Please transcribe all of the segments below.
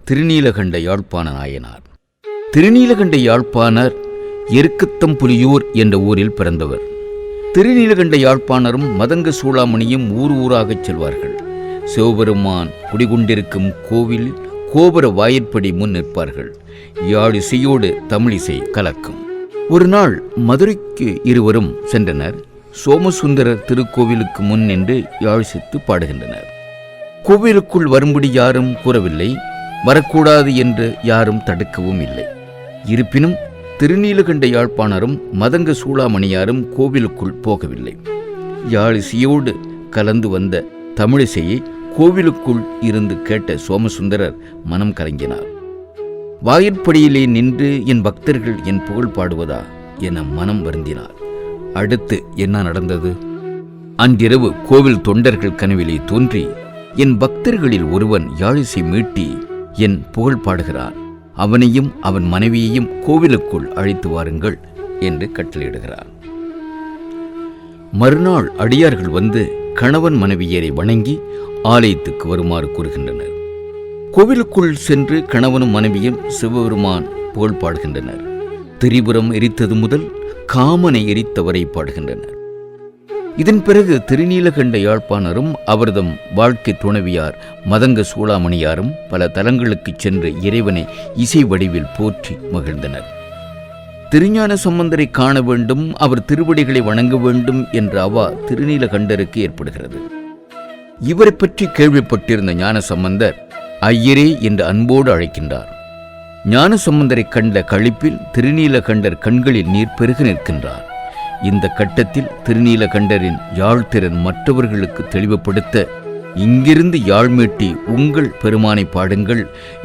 திருநீலகண்ட யாழ்ப்பாண நாயனார். திருநீலகண்ட யாழ்ப்பாணர் எருக்கத்தம்புலியூர் என்ற ஊரில் பிறந்தவர். திருநீலகண்ட யாழ்ப்பாணரும் மதங்க சூளாமணியும் ஊர் ஊராகச் செல்வார்கள். சிவபெருமான் குடிகொண்டிருக்கும் கோவில் கோபுர வாயிற்படி முன் நிற்பார்கள். யாழிசையோடு தமிழிசை கலக்கும். ஒரு நாள் மதுரைக்கு இருவரும் சென்றனர். சோமசுந்தரர் திருக்கோவிலுக்கு முன் நின்று யாழிசைத்து பாடுகின்றனர். கோவிலுக்குள் வரும்படி யாரும் கூறவில்லை, வரக்கூடாது என்று யாரும் தடுக்கவும் இல்லை. இருப்பினும் திருநீலகண்ட யாழ்ப்பாணரும் மதங்க சூளாமணியாரும் கோவிலுக்குள் போகவில்லை. யாழிசையோடு கலந்து வந்த தமிழிசையை கோவிலுக்குள் இருந்து கேட்ட சோமசுந்தரர் மனம் கலங்கினார். வாயிற்படியிலே நின்று என் பக்தர்கள் என் புகழ் பாடுவதா என மனம் வருந்தினார். அடுத்து என்ன நடந்தது? அன்றிரவு கோவில் தொண்டர்கள் கனவிலே தோன்றி, என் பக்தர்களில் ஒருவன் யாழிசை மீட்டி என் புகழ் பாடுகிறான், அவனையும் அவன் மனைவியையும் கோவிலுக்குள் அழைத்து வாருங்கள் என்று கட்டளையிடுகிறார். மறுநாள் அடியார்கள் வந்து கணவன் மனைவியரை வணங்கி ஆலயத்துக்கு வருமாறு கூறுகின்றனர். கோவிலுக்குள் சென்று கணவனும் மனைவியும் சிவபெருமான் புகழ் பாடுகின்றனர். திரிபுரம் எரித்தது முதல் காமனை எரித்தவரை பாடுகின்றனர். இதன் பிறகு திருநீலகண்ட யாழ்ப்பாணரும் அவர்தம் வாழ்க்கை துணைவியார் மதங்க சூளாமணியாரும் பல தலங்களுக்கு சென்று இறைவனை இசை வடிவில் போற்றி மகிழ்ந்தனர். திருஞான சம்பந்தரை காண வேண்டும், அவர் திருவடிகளை வணங்க வேண்டும் என்ற அவா திருநீலகண்டருக்கு ஏற்படுகிறது. இவரை பற்றி கேள்விப்பட்டிருந்த ஞான சம்பந்தர் ஐயரே என்று அன்போடு அழைக்கின்றார். ஞான சம்பந்தரை கண்ட களிப்பில் திருநீலகண்டர் கண்களில் நீர் பெருக நிற்கின்றார். இந்த கட்டத்தில் திருநீலகண்டரின் யாழ்த்திறன் மற்றவர்களுக்கு தெளிவுபடுத்த, இங்கிருந்து யாழ்மீட்டி உங்கள் பெருமானை பாடுங்கள்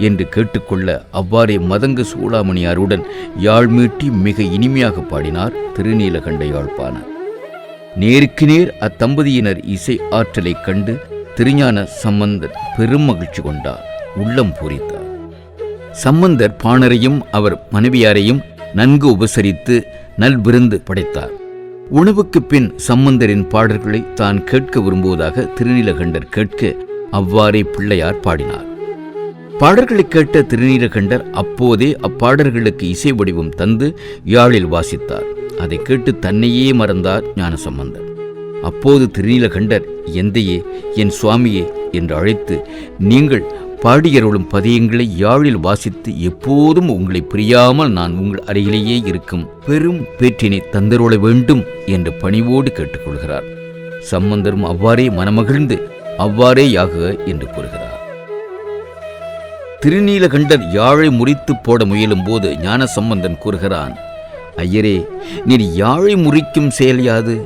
என்று கேட்டுக்கொள்ள, அவ்வாறே மதங்க சூளாமணியாருடன் யாழ்மீட்டி மிக இனிமையாக பாடினார் திருநீலகண்ட யாழ்ப்பாணர். நேருக்கு நேர் அத்தம்பதியினர் இசை ஆற்றலை கண்டு திருஞான சம்பந்தர் பெரும் மகிழ்ச்சி கொண்டார், உள்ளம் பூரித்தார். சம்பந்தர் பாணரையும் அவர் மனைவியாரையும் நன்கு உபசரித்து நல்விருந்து படைத்தார். உணவுக்கு பின் சம்பந்தரின் பாடல்களை தான் கேட்க விரும்புவதாக திருநீலகண்டர் கேட்க, அவ்வாறே பிள்ளையார் பாடினார். பாடல்களை கேட்ட திருநீலகண்டர் அப்போதே அப்பாடல்களுக்கு இசை வடிவம் தந்து யாழில் வாசித்தார். அதை கேட்டு தன்னையே மறந்தார் ஞானசம்பந்தர். அப்போது திருநீலகண்டர், எந்தையே, என் சுவாமியே என்று அழைத்து, நீங்கள் பாடியருளும் பதியங்களை யாழில் வாசித்து எப்போதும் உங்களை பிரியாமல் நான் உங்கள் அருகிலேயே இருக்கும் பெரும் பேற்றினை தந்தருள வேண்டும் என்று பணிவோடு கேட்டுக்கொள்கிறார். சம்பந்தரும் அவ்வாறே மனமகிழ்ந்து அவ்வாறே யாக என்று கூறுகிறார். திருநீலகண்டர் யாழை முறித்து போட முயலும் போது ஞான சம்பந்தன் கூறுகிறான், ஐயரே, நீர் யாழை முறிக்கும் செயல் யாது?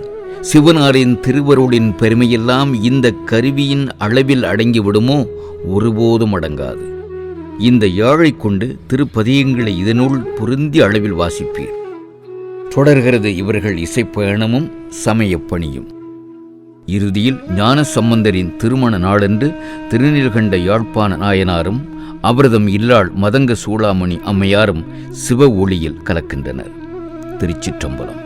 சிவனாரின் திருவருளின் பெருமையெல்லாம் இந்த கருவியின் அளவில் அடங்கிவிடுமோ? ஒருபோதும் அடங்காது. இந்த யாழை கொண்டு திருப்பதியங்களை இதனுள் பொருந்திய அளவில் வாசிப்பீர். தொடர்கிறது இவர்கள் இசைப்பயணமும் சமயப்பணியும். இறுதியில் ஞான சம்பந்தரின் திருமண நாளன்று திருநீலகண்ட யாழ்ப்பாண நாயனாரும் அவரதம் இல்லாள் மதங்க சூளாமணி அம்மையாரும் சிவ ஒளியில் கலக்கின்றனர். திருச்சிற்றம்பலம்.